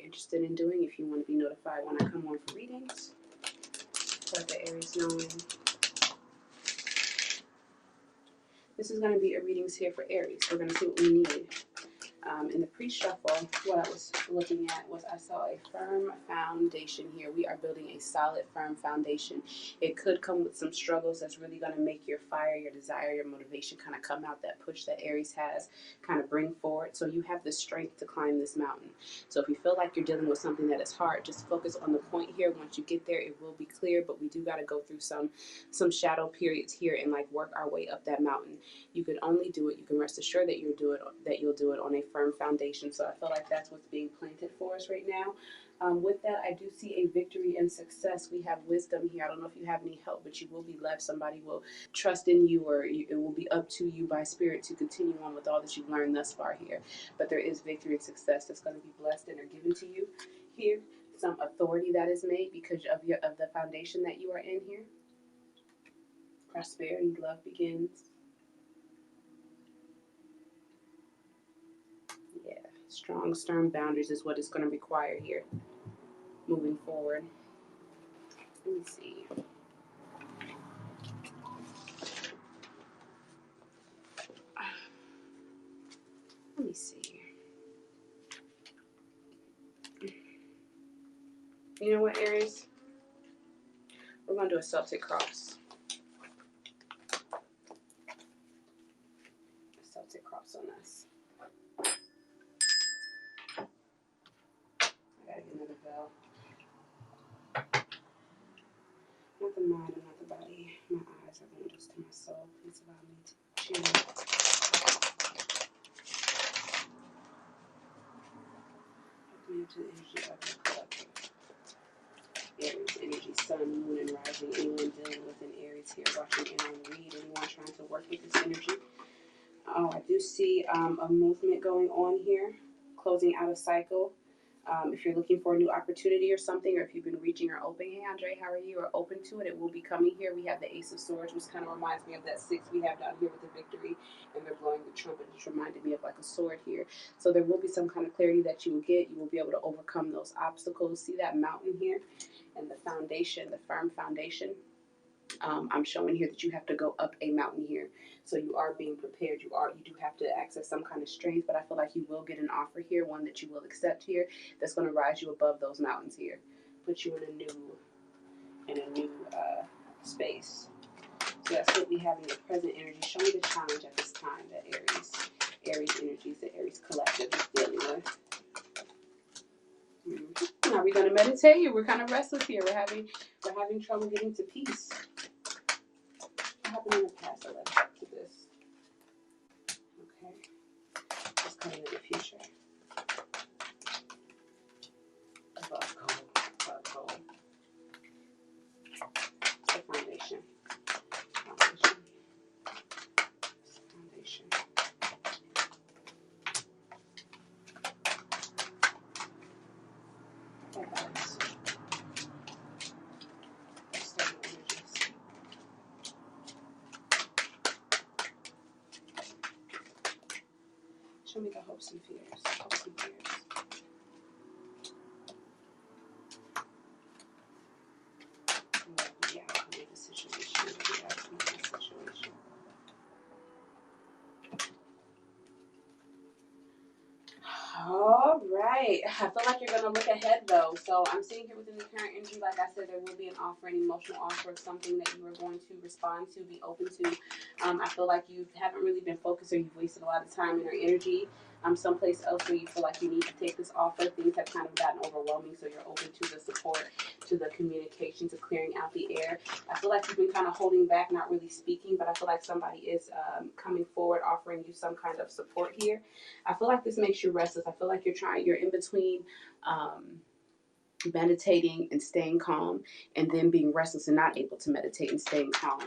interested in doing. If you want to be notified when I come on for readings, let the Aries know. This is going to be a readings here for Aries. We're going to see what we need. In the pre-shuffle, what I was looking at was I saw a firm foundation here. We are building a solid, firm foundation. It could come with some struggles that's really going to make your fire, your desire, your motivation kind of come out. That push that Aries has kind of bring forward. So you have the strength to climb this mountain. So if you feel like you're dealing with something that is hard, just focus on the point here. Once you get there, it will be clear, but we do got to go through some shadow periods here and like work our way up that mountain. You can only do it. You can rest assured that you'll do it on a firm foundation. So I feel like that's what's being planted for us right now. With that, I do see a victory and success. We have wisdom here. I don't know if you have any help, but you will be left. Somebody will trust in you, or it will be up to you by spirit to continue on with all that you've learned thus far here. But there is victory and success that's going to be blessed and are given to you here. Some authority that is made because of the foundation that you are in here. Prosperity, love begins. Strong, stern boundaries is what it's going to require here moving forward. Let me see. Let me see. You know what, Aries? We're going to do a Celtic cross. A Celtic cross on us. Another bell. Not the mind and not the body. My eyes are windows to my soul. Please allow me to channel. Help me into the energy of the collective. Aries energy, sun, moon, and rising. Anyone dealing with an Aries here, watching in on read. Anyone trying to work with this energy. Oh, I do see a movement going on here, closing out a cycle. If you're looking for a new opportunity or something, or if you've been reaching or open, hey Andre, how are you? Or open to it, it will be coming here. We have the Ace of Swords, which kind of reminds me of that 6 we have down here with the victory, and they're blowing the trumpet, which reminded me of like a sword here. So there will be some kind of clarity that you will get. You will be able to overcome those obstacles. See that mountain here and the foundation, the firm foundation. I'm showing here that you have to go up a mountain here. So you are being prepared. You do have to access some kind of strength, but I feel like you will get an offer here, one that you will accept here, that's going to rise you above those mountains here. Put you in a new space. So that's what we have in the present energy. Show me the challenge at this time that Aries energies, the Aries collective is dealing with. Are we going to meditate? We're kind of restless here. We're having trouble getting to peace. What happened in the past that led up to this? Okay. What's coming in the future? Above gold. It's the foundation. Show me the hopes and fears. Hopes and fears. The outcome of the situation. The outcome of the situation. All right. I feel like you're going to look ahead, though. So I'm sitting here within the current energy. Like I said, there will be an offer, an emotional offer of something that you are going to respond to, be open to. I feel like you haven't really been focused, or you've wasted a lot of time and your energy someplace else where you feel like you need to take this offer. Things have kind of gotten overwhelming, so you're open to the support, to the communication, to clearing out the air. I feel like you've been kind of holding back, not really speaking, but I feel like somebody is coming forward, offering you some kind of support here. I feel like this makes you restless. I feel like you're in between meditating and staying calm, and then being restless and not able to meditate and staying calm.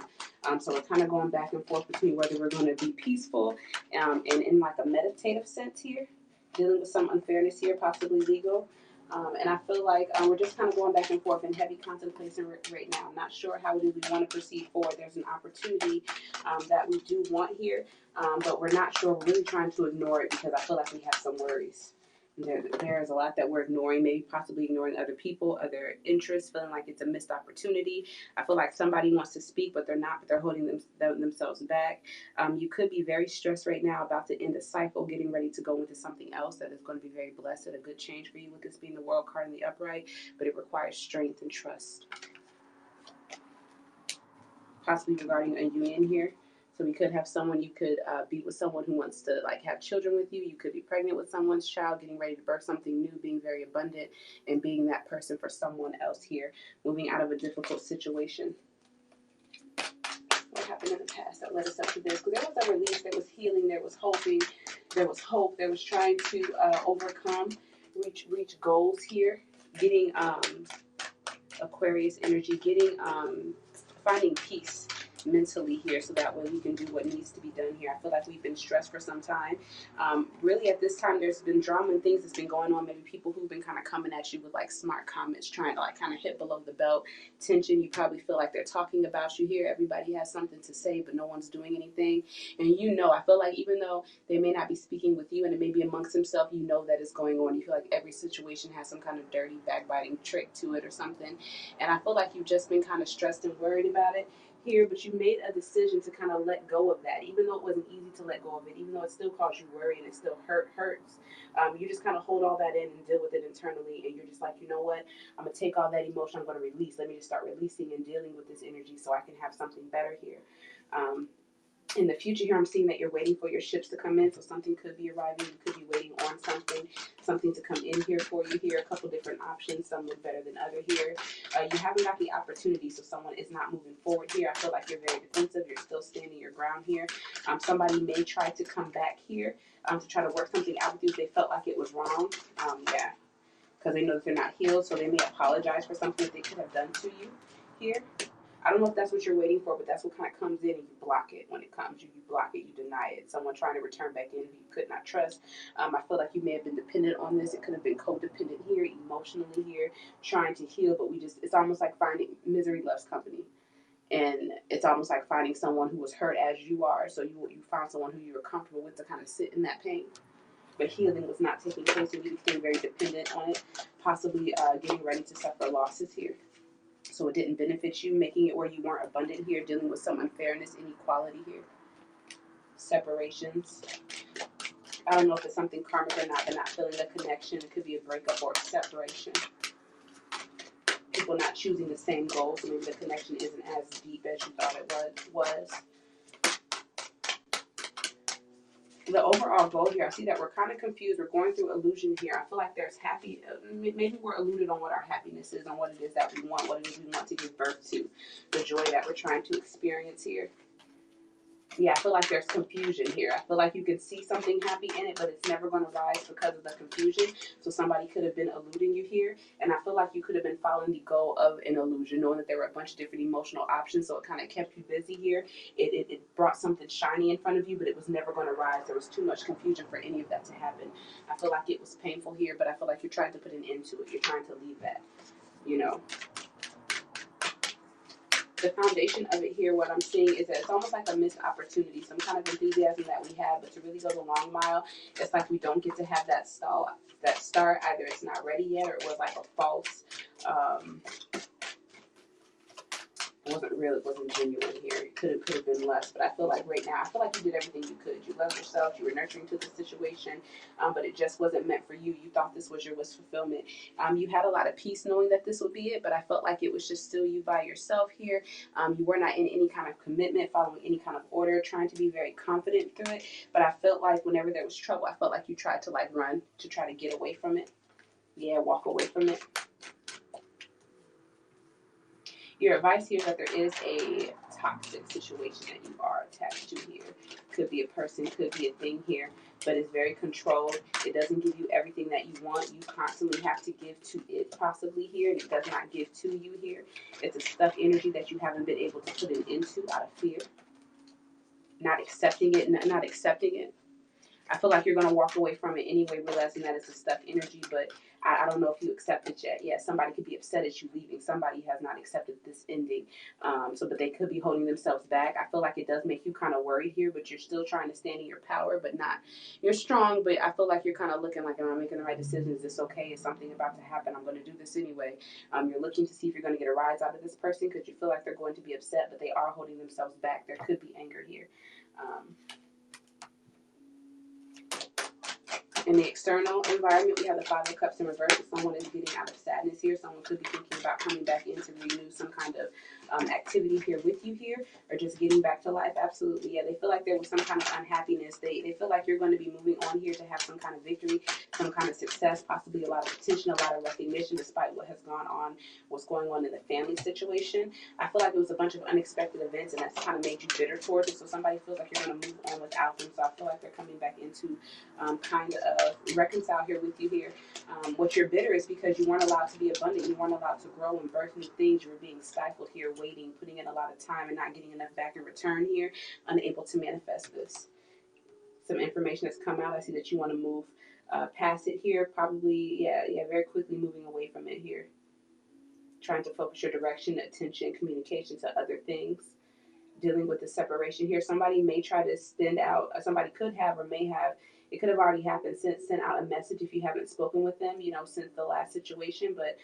So we're kind of going back and forth between whether we're going to be peaceful and in like a meditative sense here, dealing with some unfairness here, possibly legal. And I feel like we're just kind of going back and forth in heavy contemplation right now. I'm not sure how it is we want to proceed forward. There's an opportunity that we do want here, but we're not sure. We're really trying to ignore it because I feel like we have some worries. There's a lot that we're ignoring, maybe possibly ignoring other people, other interests, feeling like it's a missed opportunity. I feel like somebody wants to speak, but they're not, but they're holding themselves back. You could be very stressed right now, about to end a cycle, getting ready to go into something else that is going to be very blessed, a good change for you, with this being the World card in the upright, but it requires strength and trust. Possibly regarding a union here. So we could have someone, you could be with someone who wants to like have children with you. You could be pregnant with someone's child, getting ready to birth something new, being very abundant, and being that person for someone else here, moving out of a difficult situation. What happened in the past that led us up to this? Because there was a release, there was healing, there was hoping, there was hope, there was trying to overcome, reach goals here, getting Aquarius energy, getting finding peace mentally here, so that way we can do what needs to be done here. I feel like we've been stressed for some time. Really at this time there's been drama and things that's been going on, maybe people who've been kind of coming at you with like smart comments, trying to like kind of hit below the belt. Tension, you probably feel like they're talking about you here. Everybody has something to say, but no one's doing anything. And I feel like even though they may not be speaking with you and it may be amongst themselves, you know that is going on. You feel like every situation has some kind of dirty backbiting trick to it or something. And I feel like you've just been kind of stressed and worried about it here, but you made a decision to kind of let go of that, even though it wasn't easy to let go of it, even though it still caused you worry and it still hurts. You just kind of hold all that in and deal with it internally, and you're just like, you know what, I'm gonna take all that emotion, I'm gonna release. Let me just start releasing and dealing with this energy so I can have something better here. In the future here, I'm seeing that you're waiting for your ships to come in, so something could be arriving. You could be waiting on something to come in here for you here. A couple different options, some look better than other here. You haven't got the opportunity, so someone is not moving forward here. I feel like you're very defensive. You're still standing your ground here. Somebody may try to come back here to try to work something out with you if they felt like it was wrong. Because they know that they're not healed, so they may apologize for something that they could have done to you here. I don't know if that's what you're waiting for, but that's what kind of comes in, and you block it when it comes. You block it, you deny it. Someone trying to return back in who you could not trust. I feel like you may have been dependent on this. It could have been codependent here, emotionally here, trying to heal, but it's almost like finding misery loves company. And it's almost like finding someone who was hurt as you are. So you found someone who you were comfortable with to kind of sit in that pain. But healing was not taking place, and you became very dependent on it, possibly getting ready to suffer losses here. So it didn't benefit you, making it where you weren't abundant here, dealing with some unfairness, inequality here. Separations. I don't know if it's something karmic or not, but not feeling the connection. It could be a breakup or a separation. People not choosing the same goal, so maybe the connection isn't as deep as you thought it was. The overall goal here, I see that we're kind of confused. We're going through illusion here. I feel like there's maybe we're eluded on what our happiness is, on what it is that we want, what it is we want to give birth to, the joy that we're trying to experience here. Yeah, I feel like there's confusion here. I feel like you can see something happy in it, but it's never going to rise because of the confusion. So somebody could have been eluding you here. And I feel like you could have been following the goal of an illusion, knowing that there were a bunch of different emotional options. So it kind of kept you busy here. It brought something shiny in front of you, but it was never going to rise. There was too much confusion for any of that to happen. I feel like it was painful here, but I feel like you're trying to put an end to it. You're trying to leave that, The foundation of it here, what I'm seeing is that it's almost like a missed opportunity, some kind of enthusiasm that we have, but to really go the long mile, it's like we don't get to have that start. Either it's not ready yet, or it was like a false, it wasn't real, it wasn't genuine here. It could have been less, but I feel like right now, I feel like you did everything you could. You loved yourself, you were nurturing to the situation, but it just wasn't meant for you. You thought this was your wish fulfillment. You had a lot of peace knowing that this would be it, but I felt like it was just still you by yourself here. You were not in any kind of commitment, following any kind of order, trying to be very confident through it, but I felt like whenever there was trouble, I felt like you tried to like run, to try to get away from it. Yeah, walk away from it. Your advice here is that there is a toxic situation that you are attached to here. Could be a person, could be a thing here, but it's very controlled. It doesn't give you everything that you want. You constantly have to give to it possibly here, and it does not give to you here. It's a stuck energy that you haven't been able to put an end to out of fear. Not accepting it, not accepting it. I feel like you're going to walk away from it anyway, realizing that it's a stuck energy, but I don't know if you accept it yet. Yeah, somebody could be upset at you leaving. Somebody has not accepted this ending. But they could be holding themselves back. I feel like it does make you kind of worried here, but you're still trying to stand in your power, but not. You're strong, but I feel like you're kind of looking like, am I making the right decision? Is this okay? Is something about to happen? I'm going to do this anyway. You're looking to see if you're going to get a rise out of this person because you feel like they're going to be upset, but they are holding themselves back. There could be anger here. In the external environment, we have the Five of Cups in reverse. So someone is getting out of sadness here. Someone could be thinking about coming back in to renew some kind of activity here with you here, or just getting back to life. Absolutely, yeah. They feel like there was some kind of unhappiness. They feel like you're going to be moving on here to have some kind of victory, some kind of success, possibly a lot of attention, a lot of recognition, despite what has gone on, what's going on in the family situation. I feel like it was a bunch of unexpected events, and that's kind of made you bitter towards it. So somebody feels like you're going to move on without them. So I feel like they're coming back into kind of reconcile here with you here. What you're bitter is because you weren't allowed to be abundant. You weren't allowed to grow and birth new things. You were being stifled here, waiting, putting in a lot of time and not getting enough back in return here, unable to manifest this. Some information has come out. I see that you want to move past it here. Probably, yeah, very quickly moving away from it here. Trying to focus your direction, attention, communication to other things. Dealing with the separation here. Somebody may try to send out, somebody could have or may have, it could have already happened, sent out a message if you haven't spoken with them, since the last situation, but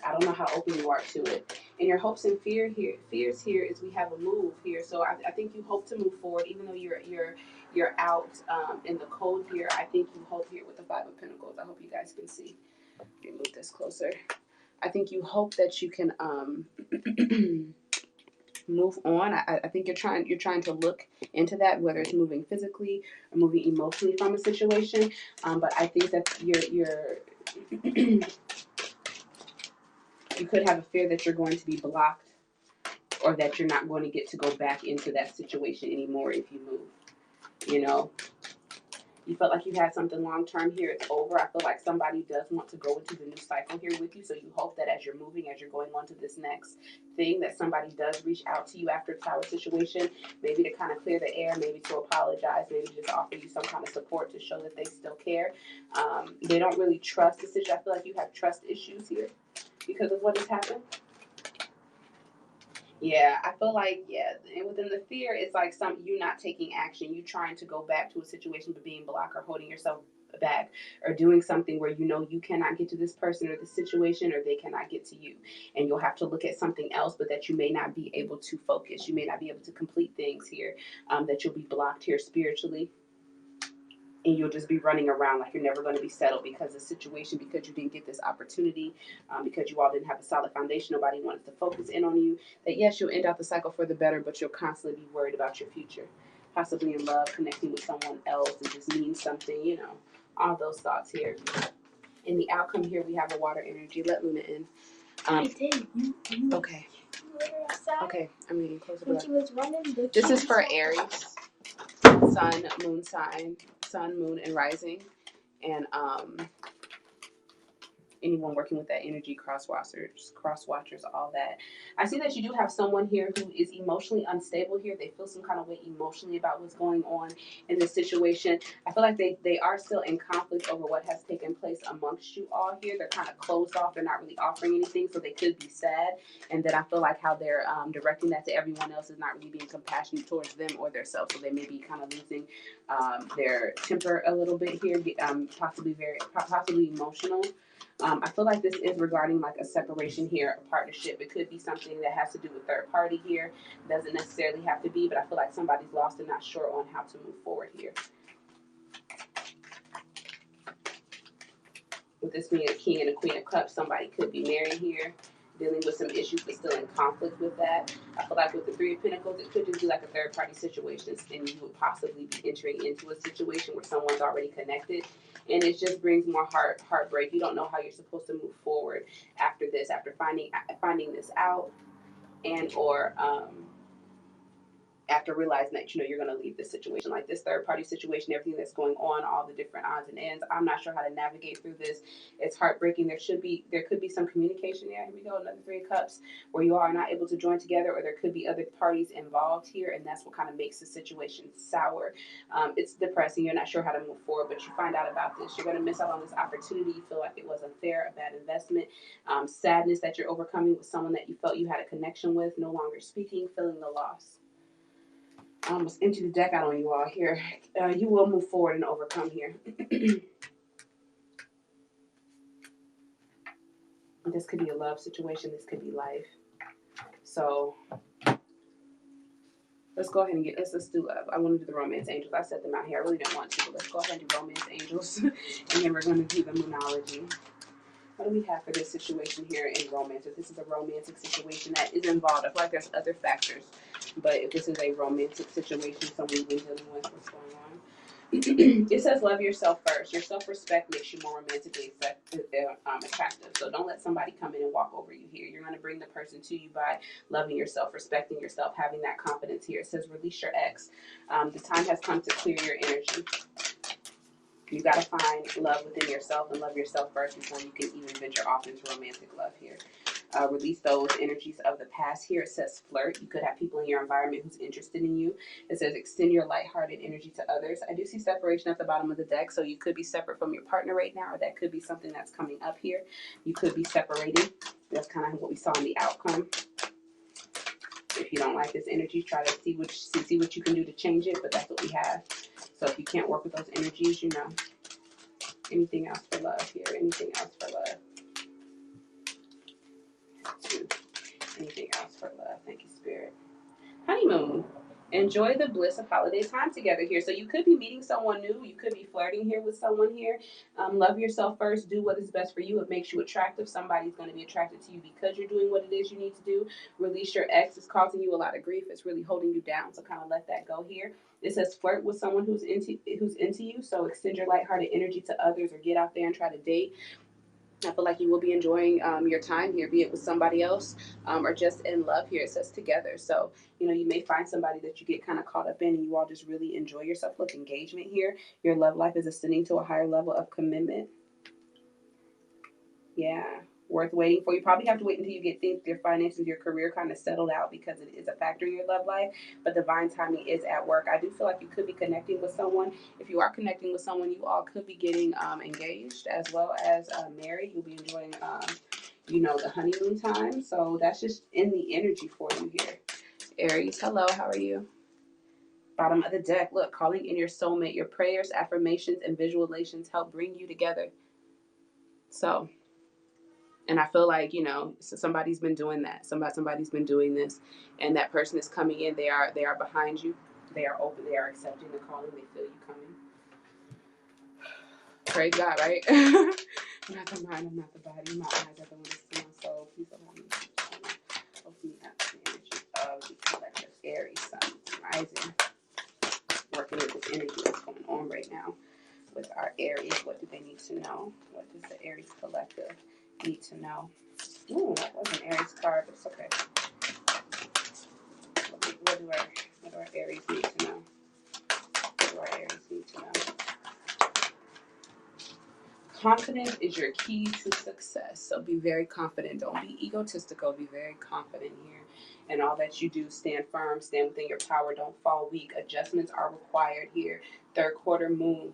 I don't know how open you are to it. And your hopes and fears here is we have a move here. So I think you hope to move forward, even though you're out in the cold here. I think you hope here with the Five of Pentacles. I hope you guys can see. Let me move this closer. I think you hope that you can move on. I think you're trying to look into that, whether it's moving physically or moving emotionally from a situation. But I think that you're you could have a fear that you're going to be blocked, or that you're not going to get to go back into that situation anymore if you move. You felt like you had something long term here. It's over. I feel like somebody does want to go into the new cycle here with you. So you hope that as you're moving, as you're going on to this next thing, that somebody does reach out to you after a tower situation, maybe to kind of clear the air, maybe to apologize, maybe just offer you some kind of support to show that they still care. They don't really trust the situation. I feel like you have trust issues here because of what has happened. Yeah, I feel like, and within the fear, it's like you not taking action, you trying to go back to a situation, but being blocked or holding yourself back, or doing something where you cannot get to this person or this situation, or they cannot get to you, and you'll have to look at something else, but that you may not be able to focus, you may not be able to complete things here, that you'll be blocked here spiritually. And you'll just be running around like you're never going to be settled because of the situation, because you didn't get this opportunity, because you all didn't have a solid foundation. Nobody wanted to focus in on you. That yes, you'll end out the cycle for the better, but you'll constantly be worried about your future. Possibly in love, connecting with someone else, and just means something, all those thoughts here. In the outcome here, we have a water energy. Let Luna in. Okay. Okay, I'm getting closer to that. This is for Aries. Sun, moon sign, sun, moon, and rising, and anyone working with that energy, cross watchers, all that. I see that you do have someone here who is emotionally unstable here. They feel some kind of way emotionally about what's going on in this situation. I feel like they are still in conflict over what has taken place amongst you all here. They're kind of closed off. They're not really offering anything, so they could be sad. And then I feel like how they're directing that to everyone else is not really being compassionate towards them or their self. So they may be kind of losing their temper a little bit here, possibly emotional. I feel like this is regarding like a separation here, a partnership. It could be something that has to do with third party here. Doesn't necessarily have to be, but I feel like somebody's lost and not sure on how to move forward here. With this being a king and a queen of cups, somebody could be married here, dealing with some issues but still in conflict with that. I feel like with the Three of Pentacles, it could just be like a third party situation, and you would possibly be entering into a situation where someone's already connected. And it just brings more heartbreak. You don't know how you're supposed to move forward after this, after finding this out, and or after realizing that, you're going to leave this situation, like this third party situation, everything that's going on, all the different odds and ends. I'm not sure how to navigate through this. It's heartbreaking. There could be some communication. Yeah, here we go, another 3 of Cups, where you are not able to join together, or there could be other parties involved here, and that's what kind of makes the situation sour. It's depressing. You're not sure how to move forward, but you find out about this. You're going to miss out on this opportunity. You feel like it was unfair, a bad investment. Sadness that you're overcoming with someone that you felt you had a connection with, no longer speaking, feeling the loss. I almost empty the deck out on you all here. You will move forward and overcome here. This could be a love situation. This could be life. So let's go ahead and let's do love. I want to do the romance angels. I set them out here. I really didn't want to, but let's go ahead and do romance angels. And then we're going to do the moonology. What do we have for this situation here in romance? If this is a romantic situation that is involved, I feel like there's other factors. But if this is a romantic situation, someone you've been dealing with, what's going on? It says love yourself first. Your self-respect makes you more romantically attractive. So don't let somebody come in and walk over you here. You're going to bring the person to you by loving yourself, respecting yourself, having that confidence here. It says release your ex. The time has come to clear your energy. You got to find love within yourself and love yourself first before you can even venture off into romantic love here. Release those energies of the past here. It says flirt. You could have people in your environment who's interested in you. It says extend your lighthearted energy to others. I do see separation at the bottom of the deck, so you could be separate from your partner right now, or that could be something that's coming up here. You could be separating. That's kind of what we saw in the outcome. If you don't like this energy, try to see what you can do to change it, but that's what we have. So if you can't work with those energies, anything else for love here? Anything else for love? Anything else for love? Thank you, Spirit. Honeymoon. Enjoy the bliss of holiday time together here. So you could be meeting someone new. You could be flirting here with someone here. Love yourself first. Do what is best for you. It makes you attractive. Somebody's going to be attracted to you because you're doing what it is you need to do. Release your ex. It's causing you a lot of grief. It's really holding you down. So kind of let that go here. It says flirt with someone who's into you. So extend your lighthearted energy to others, or get out there and try to date. I feel like you will be enjoying your time here, be it with somebody else or just in love here. It says together. So, you may find somebody that you get kind of caught up in, and you all just really enjoy yourself. Look, engagement here. Your love life is ascending to a higher level of commitment. Yeah, worth waiting for. You probably have to wait until you get your finances, your career kind of settled out, because it is a factor in your love life. But divine timing is at work. I do feel like you could be connecting with someone. If you are connecting with someone, you all could be getting engaged as well as married. You'll be enjoying, the honeymoon time. So that's just in the energy for you here. Aries, hello, how are you? Bottom of the deck, look, calling in your soulmate. Your prayers, affirmations, and visualizations help bring you together. So, and I feel like, so somebody's been doing that. Somebody's been doing this, and that person is coming in. They are behind you. They are open. They are accepting the calling. They feel you coming. Praise God, right? I'm not the mind. I'm not the body. My eyes are the ones to my soul. Please allow me to open me up to the energy of the collective Aries sun rising. Working with this energy that's going on right now with our Aries. What do they need to know? What does the Aries collective need to know? Ooh, that was an Aries card, but it's okay. What do our Aries need to know? What do our Aries need to know? Confidence is your key to success. So be very confident. Don't be egotistical. Be very confident here. And all that you do, stand firm, stand within your power. Don't fall weak. Adjustments are required here. Third quarter moon.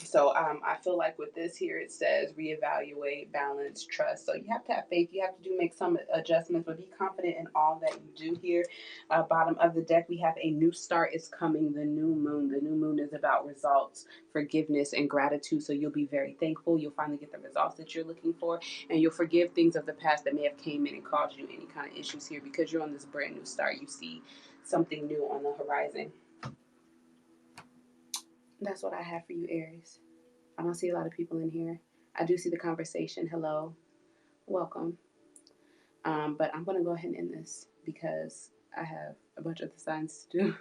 So I feel like with this here, it says reevaluate, balance, trust. So you have to have faith. You have to make some adjustments, but be confident in all that you do here. Bottom of the deck, we have a new start is coming, the new moon. The new moon is about results, forgiveness, and gratitude. So you'll be very thankful. You'll finally get the results that you're looking for, and you'll forgive things of the past that may have came in and caused you any kind of issues here, because you're on this brand new start. You see something new on the horizon. That's what I have for you, Aries. I don't see a lot of people in here. I do see the conversation. Hello. Welcome. But I'm going to go ahead and end this because I have a bunch of the signs to do.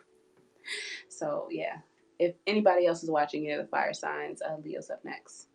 So, yeah. If anybody else is watching, the fire signs, Leo's up next.